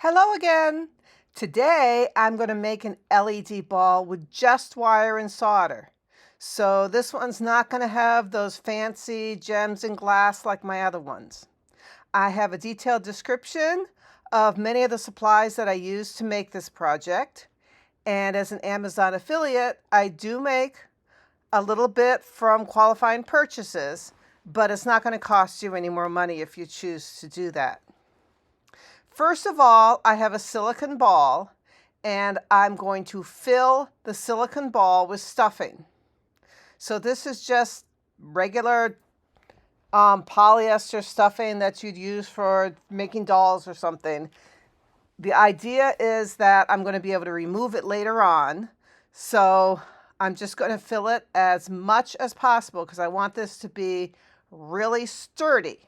Hello again. Today I'm going to make an LED ball with just wire and solder. So this one's not going to have those fancy gems and glass like my other ones. I have a detailed description of many of the supplies that I use to make this project. And as an Amazon affiliate, I do make a little bit from qualifying purchases, but it's not going to cost you any more money if you choose to do that. First of all, I have a silicone ball, and I'm going to fill the silicone ball with stuffing. So this is just regular polyester stuffing that you'd use for making dolls or something. The idea is that I'm going to be able to remove it later on. So I'm just going to fill it as much as possible because I want this to be really sturdy.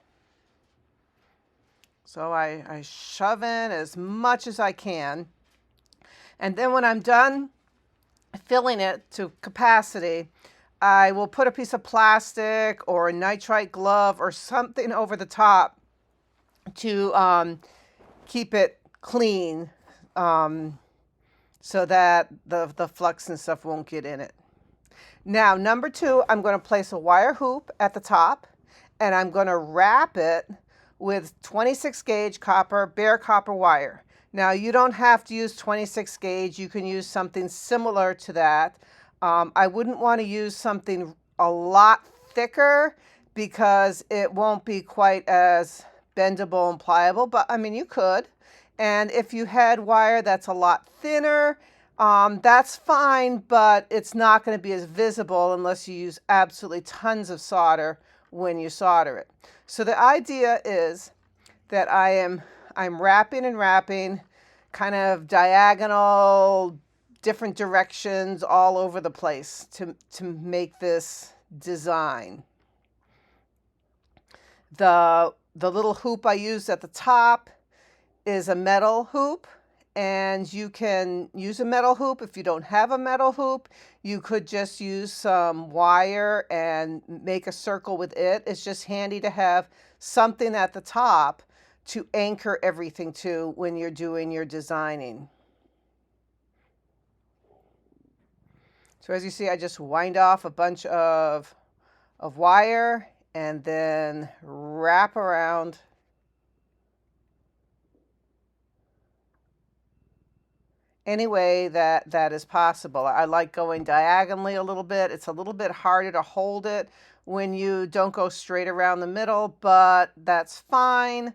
So I shove in as much as I can. And then when I'm done filling it to capacity, I will put a piece of plastic or a nitrite glove or something over the top to keep it clean so that the flux and stuff won't get in it. Now, number two, I'm going to place a wire hoop at the top, and I'm going to wrap it with 26 gauge copper, bare copper wire. Now you don't have to use 26 gauge. You can use something similar to that. I wouldn't want to use something a lot thicker because it won't be quite as bendable and pliable, but I mean, you could. And if you had wire that's a lot thinner, that's fine, but it's not going to be as visible unless you use absolutely tons of solder when you solder it. So the idea is that I'm wrapping and wrapping kind of diagonal, different directions all over the place to make this design. The little hoop I used at the top is a metal hoop, and you can use a metal hoop. If you don't have a metal hoop, you could just use some wire and make a circle with it. It's just handy to have something at the top to anchor everything to when you're doing your designing. So as you see, I just wind off a bunch of wire and then wrap around any way that is possible. I like going diagonally a little bit. It's a little bit harder to hold it when you don't go straight around the middle, but that's fine.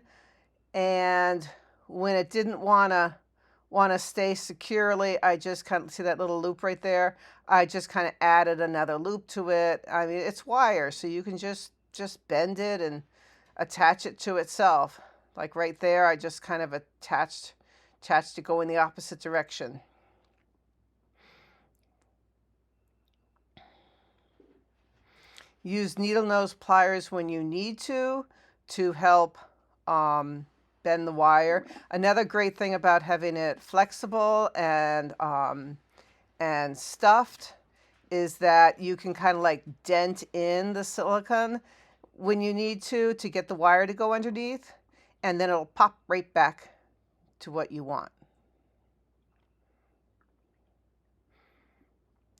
And when it didn't want to stay securely, I just kind of see that little loop right there. I just kind of added another loop to it. I mean, it's wire, so you can just bend it and attach it to itself. Like right there, I just kind of attached to go in the opposite direction. Use needle nose pliers when you need to help bend the wire. Another great thing about having it flexible and stuffed is that you can kind of like dent in the silicone when you need to get the wire to go underneath, and then it'll pop right back to what you want.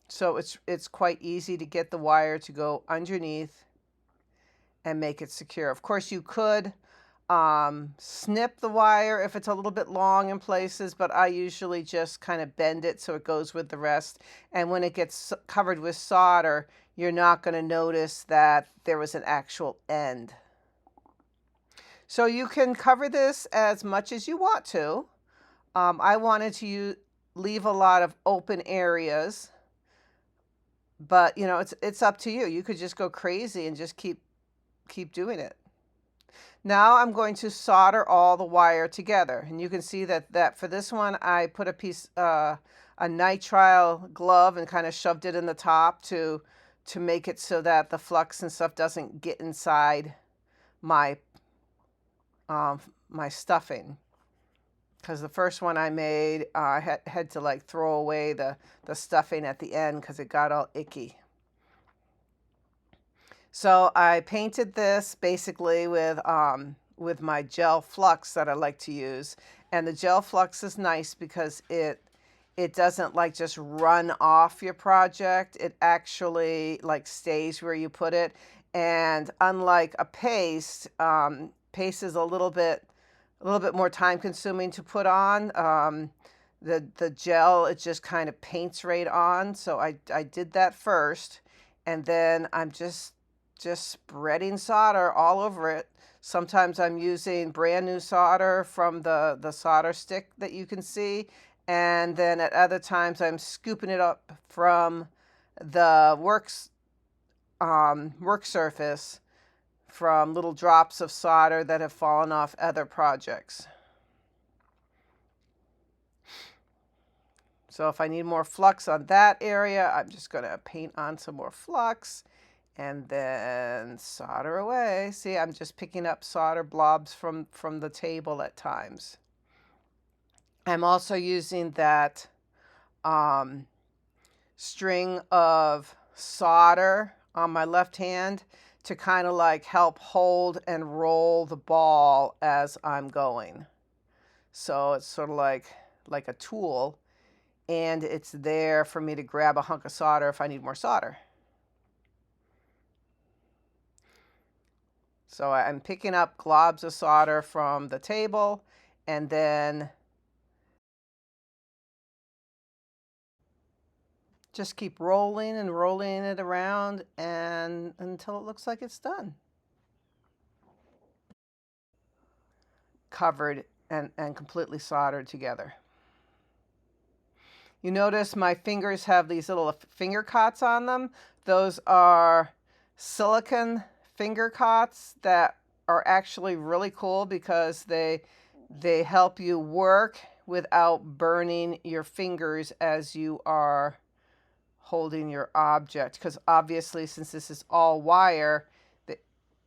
So it's quite easy to get the wire to go underneath and make it secure. Of course, you could snip the wire if it's a little bit long in places, but I usually just kind of bend it so it goes with the rest. And when it gets covered with solder, you're not going to notice that there was an actual end. So you can cover this as much as you want to. I wanted to leave a lot of open areas, but you know, it's up to you. You could just go crazy and just keep doing it. Now I'm going to solder all the wire together, and you can see that for this one I put a piece a nitrile glove and kind of shoved it in the top to make it so that the flux and stuff doesn't get inside my my stuffing. Because the first one I made, I had to like throw away the stuffing at the end because it got all icky. So I painted this basically with with my gel flux that I like to use. And the gel flux is nice because it doesn't like just run off your project. It actually like stays where you put it. And unlike a paste, paste is a little bit more time consuming to put on. The gel, it just kind of paints right on. So I did that first, and then I'm just spreading solder all over it. Sometimes I'm using brand new solder from the solder stick that you can see, and then at other times I'm scooping it up from the work surface from little drops of solder that have fallen off other projects. So if I need more flux on that area, I'm just going to paint on some more flux and then solder away. See, I'm just picking up solder blobs from the table at times. I'm also using that string of solder on my left hand to kind of like help hold and roll the ball as I'm going. So it's sort of like a tool, and it's there for me to grab a hunk of solder if I need more solder. So I'm picking up globs of solder from the table, and then just keep rolling and rolling it around and until it looks like it's done. Covered and completely soldered together. You notice my fingers have these little finger cots on them. Those are silicone finger cots that are actually really cool because they help you work without burning your fingers as you are holding your object, because obviously since this is all wire,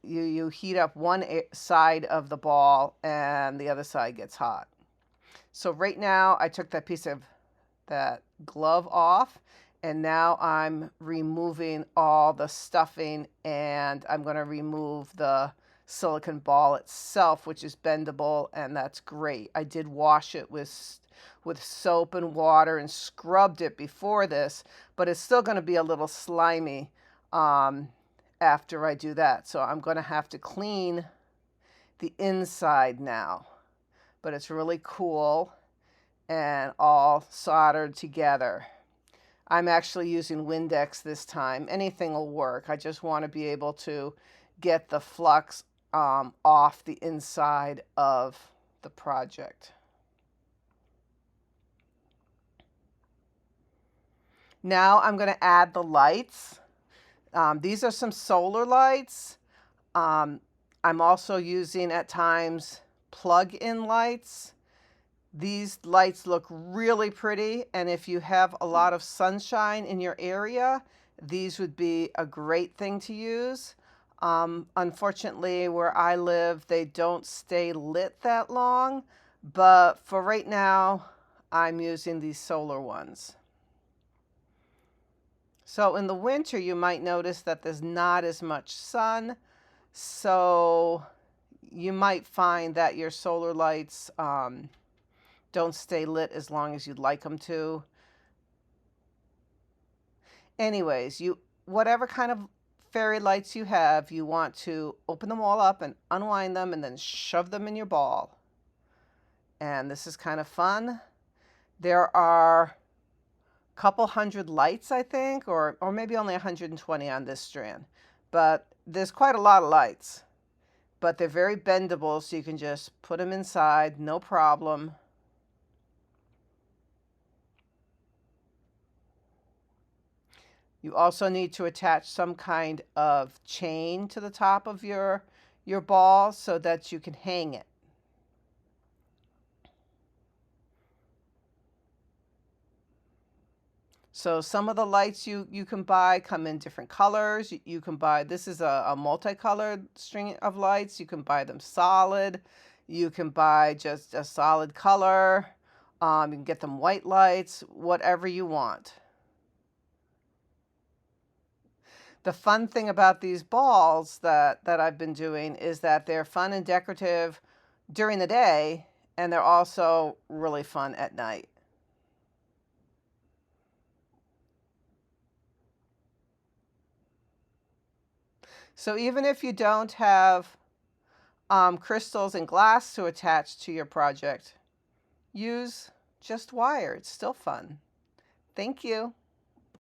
you heat up one side of the ball and the other side gets hot. So right now I took that piece of that glove off, and now I'm removing all the stuffing, and I'm going to remove the silicone ball itself, which is bendable, and that's great. I did wash it with soap and water and scrubbed it before this, but it's still going to be a little slimy after I do that. So I'm going to have to clean the inside now, but it's really cool and all soldered together. I'm actually using Windex this time. Anything will work. I just want to be able to get the flux off the inside of the project. Now I'm going to add the lights. These are some solar lights. I'm also using at times plug-in lights. These lights look really pretty, and if you have a lot of sunshine in your area, these would be a great thing to use. Unfortunately, where I live, they don't stay lit that long, but for right now, I'm using these solar ones. So in the winter, you might notice that there's not as much sun, so you might find that your solar lights don't stay lit as long as you'd like them to. Anyways, whatever kind of fairy lights you have, you want to open them all up and unwind them and then shove them in your ball. And this is kind of fun. There are a couple hundred lights, I think, or maybe only 120 on this strand. But there's quite a lot of lights. But they're very bendable, so you can just put them inside, no problem. You also need to attach some kind of chain to the top of your ball so that you can hang it. So some of the lights you can buy come in different colors. You can buy, this is a multicolored string of lights. You can buy them solid. You can buy just a solid color. You can get them white lights, whatever you want. The fun thing about these balls that I've been doing is that they're fun and decorative during the day, and they're also really fun at night. So even if you don't have crystals and glass to attach to your project, use just wire. It's still fun. Thank you.